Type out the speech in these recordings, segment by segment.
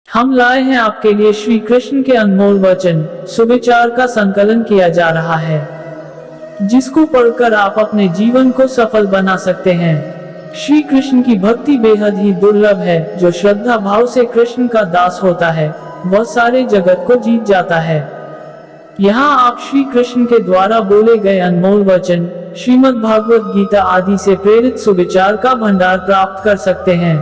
हम लाए हैं आपके लिए श्री कृष्ण के अनमोल वचन, सुविचार का संकलन किया जा रहा है, जिसको पढ़कर आप अपने जीवन को सफल बना सकते हैं। श्री कृष्ण की भक्ति बेहद ही दुर्लभ है। जो श्रद्धा भाव से कृष्ण का दास होता है, वह सारे जगत को जीत जाता है। यहाँ आप श्री कृष्ण के द्वारा बोले गए अनमोल वचन, श्रीमद् भागवत गीता आदि से प्रेरित सुविचार का भंडार प्राप्त कर सकते हैं।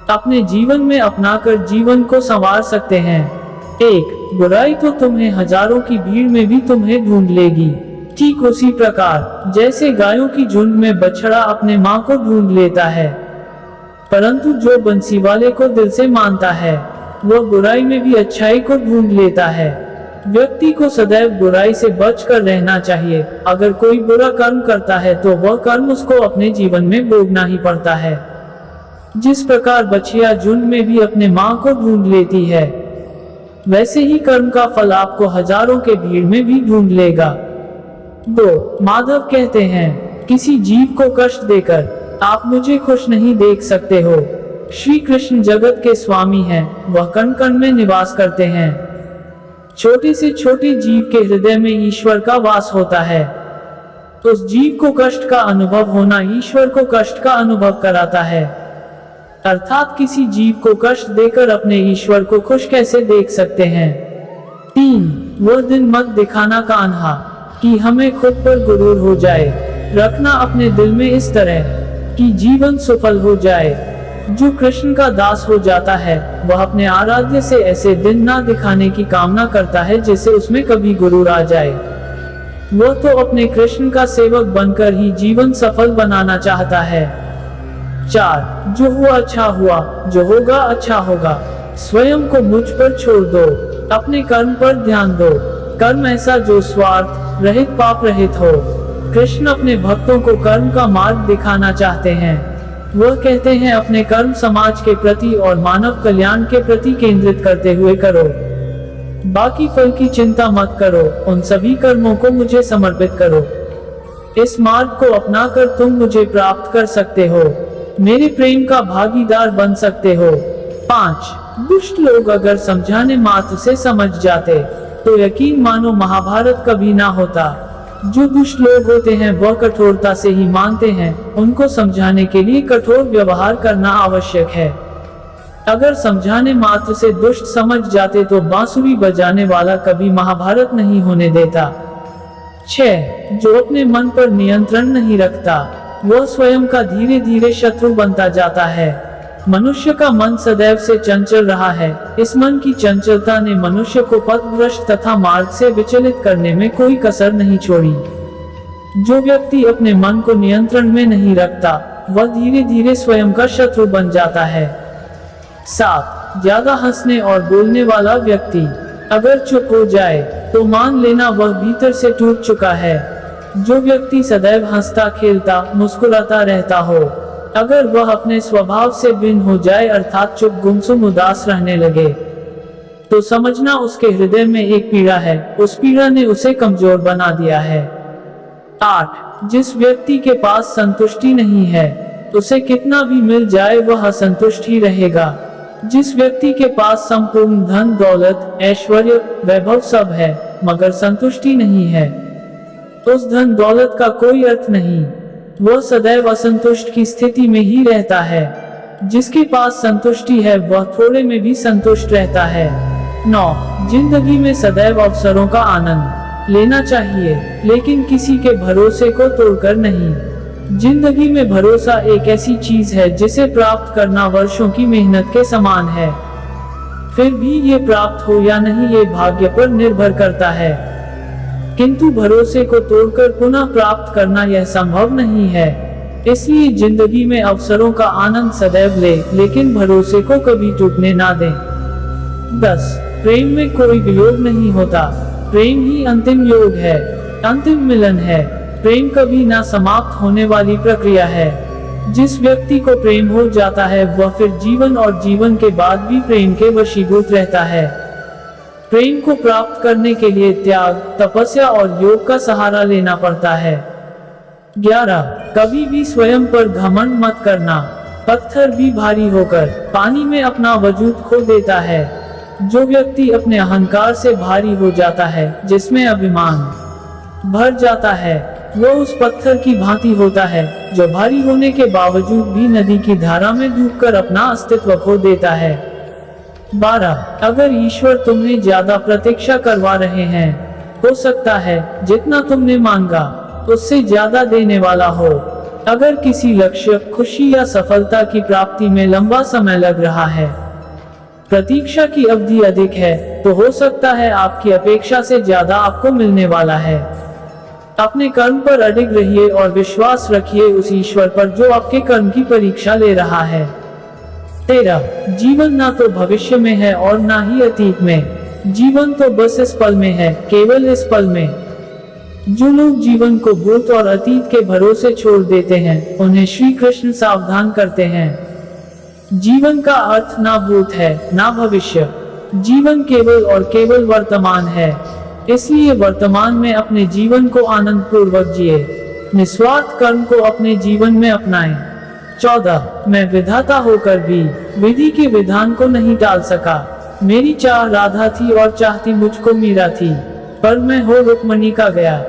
अपने जीवन में अपनाकर जीवन को संवार सकते हैं। 1. बुराई तो तुम्हें हजारों की भीड़ में भी तुम्हें ढूंढ लेगी। ठीक उसी प्रकार जैसे गायों की झुंड में बछड़ा अपने माँ को ढूंढ लेता है, परंतु जो बंसी वाले को दिल से मानता है, वह बुराई में भी अच्छाई को ढूंढ लेता है। व्यक्ति को सदैव बुराई से बचकर रहना चाहिए। अगर कोई बुरा कर्म करता है तो वह कर्म उसको अपने जीवन में भोगना ही पड़ता है। जिस प्रकार बछिया झुंड में भी अपने माँ को ढूंढ लेती है, वैसे ही कर्म का फल आपको हजारों के भीड़ में भी ढूंढ लेगा। 2. माधव कहते हैं, किसी जीव को कष्ट देकर आप मुझे खुश नहीं देख सकते हो। श्री कृष्ण जगत के स्वामी हैं, वह कण कण में निवास करते हैं। छोटे से छोटे जीव के हृदय में ईश्वर का वास होता है। तो उस जीव को कष्ट का अनुभव होना ईश्वर को कष्ट का अनुभव कराता है। अर्थात किसी जीव को कष्ट देकर अपने ईश्वर को खुश कैसे देख सकते हैं। 3. वह दिन मत दिखाना कान्हा कि हमें खुद पर गुरूर हो जाए। रखना अपने दिल में इस तरह कि जीवन सफल हो जाए। जो कृष्ण का दास हो जाता है, वह अपने आराध्य से ऐसे दिन ना दिखाने की कामना करता है जिससे उसमें कभी गुरूर आ जाए। वह तो अपने कृष्ण का सेवक बनकर ही जीवन सफल बनाना चाहता है। 4. जो हुआ अच्छा हुआ, जो होगा अच्छा होगा। स्वयं को मुझ पर छोड़ दो, अपने कर्म पर ध्यान दो। कर्म ऐसा जो स्वार्थ रहित पाप रहित हो। कृष्ण अपने भक्तों को कर्म का मार्ग दिखाना चाहते हैं। वह कहते हैं, अपने कर्म समाज के प्रति और मानव कल्याण के प्रति केंद्रित करते हुए करो। बाकी फल की चिंता मत करो, उन सभी कर्मों को मुझे समर्पित करो। इस मार्ग को अपनाकर तुम मुझे प्राप्त कर सकते हो, मेरे प्रेम का भागीदार बन सकते हो। 5. दुष्ट लोग अगर समझाने मात्र से समझ जाते तो यकीन मानो महाभारत कभी ना होता। जो दुष्ट लोग होते हैं वह कठोरता से ही मानते हैं। उनको समझाने के लिए कठोर व्यवहार करना आवश्यक है। अगर समझाने मात्र से दुष्ट समझ जाते तो बांसुरी बजाने वाला कभी महाभारत नहीं होने देता। 6. जो अपने मन पर नियंत्रण नहीं रखता, वह स्वयं का धीरे धीरे शत्रु बनता जाता है। मनुष्य का मन सदैव से चंचल रहा है। इस मन की चंचलता ने मनुष्य को पथभ्रष्ट तथा मार्ग से विचलित करने में कोई कसर नहीं छोड़ी। जो व्यक्ति अपने मन को नियंत्रण में नहीं रखता, वह धीरे धीरे स्वयं का शत्रु बन जाता है। 7. ज्यादा हंसने और बोलने वाला व्यक्ति अगर चुप हो जाए तो मान लेना वह भीतर से टूट चुका है। जो व्यक्ति सदैव हंसता खेलता मुस्कुराता रहता हो, अगर वह अपने स्वभाव से भिन्न हो जाए अर्थात चुप गुमसुम उदास रहने लगे, तो समझना उसके हृदय में एक पीड़ा है। उस पीड़ा ने उसे कमजोर बना दिया है। 8. जिस व्यक्ति के पास संतुष्टि नहीं है, उसे कितना भी मिल जाए वह असंतुष्ट ही रहेगा। जिस व्यक्ति के पास संपूर्ण धन दौलत ऐश्वर्य वैभव सब है, मगर संतुष्टि नहीं है, तो उस धन दौलत का कोई अर्थ नहीं। वह सदैव असंतुष्ट की स्थिति में ही रहता है। जिसके पास संतुष्टि है वह थोड़े में भी संतुष्ट रहता है। 9. जिंदगी में सदैव अवसरों का आनंद लेना चाहिए, लेकिन किसी के भरोसे को तोड़कर नहीं। जिंदगी में भरोसा एक ऐसी चीज है जिसे प्राप्त करना वर्षों की मेहनत के समान है। फिर भी ये प्राप्त हो या नहीं ये भाग्य पर निर्भर करता है, किंतु भरोसे को तोड़कर पुनः प्राप्त करना यह संभव नहीं है। इसलिए जिंदगी में अवसरों का आनंद सदैव ले, लेकिन भरोसे को कभी टूटने ना दें। 10. प्रेम में कोई वियोग नहीं होता, प्रेम ही अंतिम योग है, अंतिम मिलन है। प्रेम कभी ना समाप्त होने वाली प्रक्रिया है। जिस व्यक्ति को प्रेम हो जाता है वह फिर जीवन और जीवन के बाद भी प्रेम के वशीभूत रहता है। प्रेम को प्राप्त करने के लिए त्याग, तपस्या और योग का सहारा लेना पड़ता है। 11. कभी भी स्वयं पर घमंड मत करना। पत्थर भी भारी होकर पानी में अपना वजूद खो देता है। जो व्यक्ति अपने अहंकार से भारी हो जाता है, जिसमें अभिमान भर जाता है, वो उस पत्थर की भांति होता है जो भारी होने के बावजूद भी नदी की धारा में डूबकर अपना अस्तित्व खो देता है। 12. अगर ईश्वर तुम्हें ज्यादा प्रतीक्षा करवा रहे हैं, हो सकता है जितना तुमने मांगा उससे ज्यादा देने वाला हो। अगर किसी लक्ष्य, खुशी या सफलता की प्राप्ति में लंबा समय लग रहा है, प्रतीक्षा की अवधि अधिक है, तो हो सकता है आपकी अपेक्षा से ज्यादा आपको मिलने वाला है। अपने कर्म पर अडिग रहिए और विश्वास रखिए उस ईश्वर पर जो आपके कर्म की परीक्षा ले रहा है। 13. जीवन ना तो भविष्य में है और ना ही अतीत में, जीवन तो बस इस पल में है, केवल इस पल में। जो लोग जीवन को भूत और अतीत के भरोसे छोड़ देते हैं, उन्हें श्री कृष्ण सावधान करते हैं। जीवन का अर्थ ना भूत है ना भविष्य, जीवन केवल और केवल वर्तमान है। इसलिए वर्तमान में अपने जीवन को आनंद पूर्वक जिए, निस्वार्थ कर्म को अपने जीवन में अपनाएं। 14. मैं विधाता होकर भी विधि के विधान को नहीं टाल सका। मेरी चाह राधा थी और चाहती मुझको मीरा थी, पर मैं हो रुक्मणी का गया।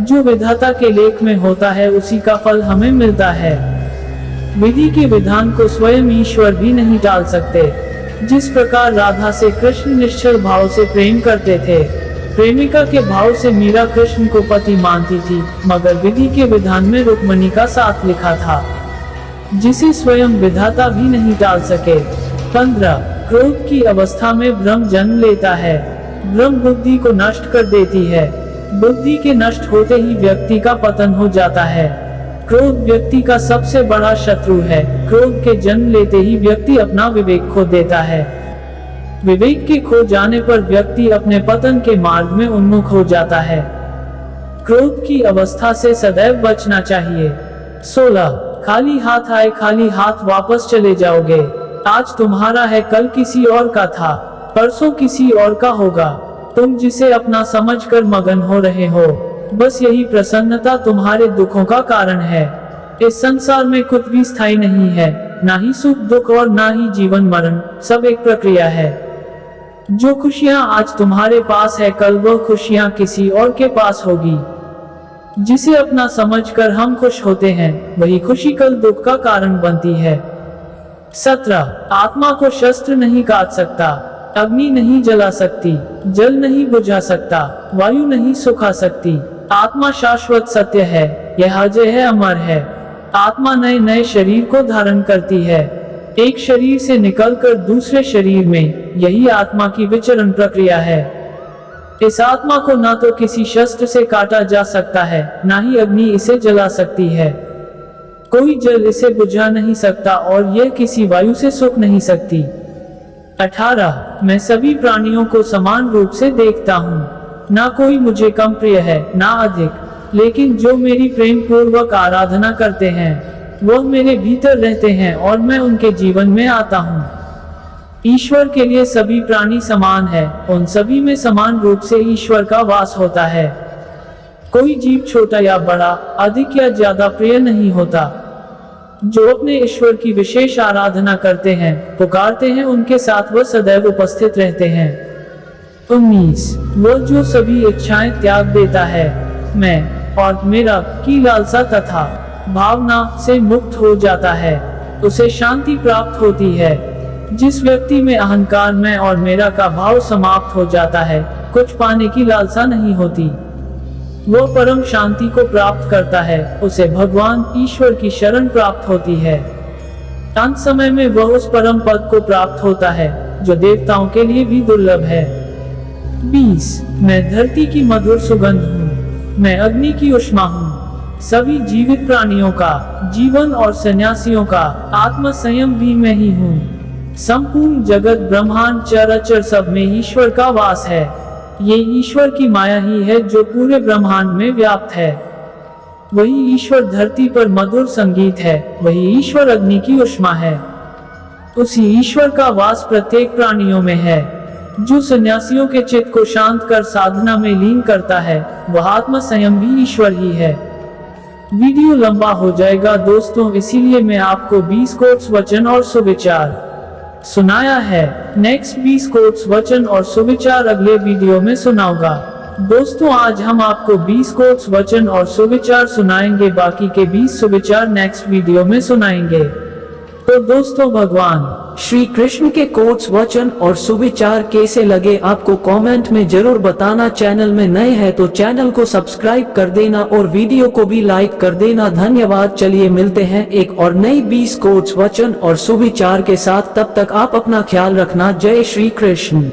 जो विधाता के लेख में होता है उसी का फल हमें मिलता है। विधि के विधान को स्वयं ईश्वर भी नहीं टाल सकते। जिस प्रकार राधा से कृष्ण निश्चल भाव से प्रेम करते थे, प्रेमिका के भाव से मीरा कृष्ण को पति मानती थी, मगर विधि के विधान में रुक्मणी का साथ लिखा था, जिसे स्वयं विधाता भी नहीं टाल सके। 15. क्रोध की अवस्था में भ्रम जन्म लेता है। भ्रम बुद्धि को नष्ट कर देती है। बुद्धि के नष्ट होते ही व्यक्ति का पतन हो जाता है। क्रोध व्यक्ति का सबसे बड़ा शत्रु है। क्रोध के जन्म लेते ही व्यक्ति अपना विवेक खो देता है। विवेक के खो जाने पर व्यक्ति अपने पतन के मार्ग में उन्मुख हो जाता है। क्रोध की अवस्था से सदैव बचना चाहिए। 16. खाली हाथ आए खाली हाथ वापस चले जाओगे। आज तुम्हारा है, कल किसी और का था, परसों किसी और का होगा। तुम जिसे अपना समझकर मगन हो रहे हो, बस यही प्रसन्नता तुम्हारे दुखों का कारण है। इस संसार में कुछ भी स्थायी नहीं है, ना ही सुख दुख और ना ही जीवन मरण, सब एक प्रक्रिया है। जो खुशियां आज तुम्हारे पास है, कल वो खुशियां किसी और के पास होगी। जिसे अपना समझकर हम खुश होते हैं, वही खुशी कल दुख का कारण बनती है। 17. आत्मा को शस्त्र नहीं काट सकता, अग्नि नहीं जला सकती, जल नहीं बुझा सकता, वायु नहीं सुखा सकती। आत्मा शाश्वत सत्य है, यह अजय है, अमर है। आत्मा नए नए शरीर को धारण करती है, एक शरीर से निकलकर दूसरे शरीर में, यही आत्मा की विचरण प्रक्रिया है। इस आत्मा को ना तो किसी शस्त्र से काटा जा सकता है, ना ही अग्नि इसे जला सकती है। कोई जल इसे बुझा नहीं सकता और यह किसी वायु से सूख नहीं सकती। 18. मैं सभी प्राणियों को समान रूप से देखता हूँ, ना कोई मुझे कम प्रिय है ना अधिक, लेकिन जो मेरी प्रेम पूर्वक आराधना करते हैं, वह मेरे भीतर रहते हैं और मैं उनके जीवन में आता हूँ। ईश्वर के लिए सभी प्राणी समान है, उन सभी में समान रूप से ईश्वर का वास होता है। कोई जीव छोटा या बड़ा, अधिक या ज्यादा प्रिय नहीं होता। जो अपने ईश्वर की विशेष आराधना करते हैं, पुकारते हैं, उनके साथ वह सदैव उपस्थित रहते हैं। 19. वह जो सभी इच्छाएं त्याग देता है, मैं और मेरा की लालसा तथा भावना से मुक्त हो जाता है, उसे शांति प्राप्त होती है। जिस व्यक्ति में अहंकार, मैं और मेरा का भाव समाप्त हो जाता है, कुछ पाने की लालसा नहीं होती, वह परम शांति को प्राप्त करता है, उसे भगवान ईश्वर की शरण प्राप्त होती है। अंत समय में वह उस परम पद को प्राप्त होता है जो देवताओं के लिए भी दुर्लभ है। 20. मैं धरती की मधुर सुगंध हूँ, मैं अग्नि की उष्मा हूँ। सभी जीवित प्राणियों का, जीवन और सन्यासियों का आत्म संयम भी मैं ही हूँ। संपूर्ण जगत, ब्रह्मांड, चराचर सब में ईश्वर का वास है। ये ईश्वर की माया ही है जो पूरे ब्रह्मांड में व्याप्त है। वही ईश्वर धरती पर मधुर संगीत है, वही ईश्वर अग्नि की उष्मा है। उसी ईश्वर का वास प्रत्येक प्राणियों में है। जो सन्यासियों के चित्त को शांत कर साधना में लीन करता है, वह आत्म संयम भी ईश्वर ही है। वीडियो लंबा हो जाएगा दोस्तों, इसीलिए मैं आपको 20 कोट्स वचन और सुविचार सुनाया है। नेक्स्ट 20 कोट्स वचन और सुविचार अगले वीडियो में सुनाऊंगा। दोस्तों आज हम आपको 20 कोट्स वचन और सुविचार सुनाएंगे, बाकी के 20 सुविचार नेक्स्ट वीडियो में सुनाएंगे। तो दोस्तों भगवान श्री कृष्ण के कोट्स वचन और सुविचार कैसे लगे आपको कमेंट में जरूर बताना। चैनल में नए हैं तो चैनल को सब्सक्राइब कर देना और वीडियो को भी लाइक कर देना। धन्यवाद। चलिए मिलते हैं एक और नई 20 कोट्स वचन और सुविचार के साथ, तब तक आप अपना ख्याल रखना। जय श्री कृष्ण।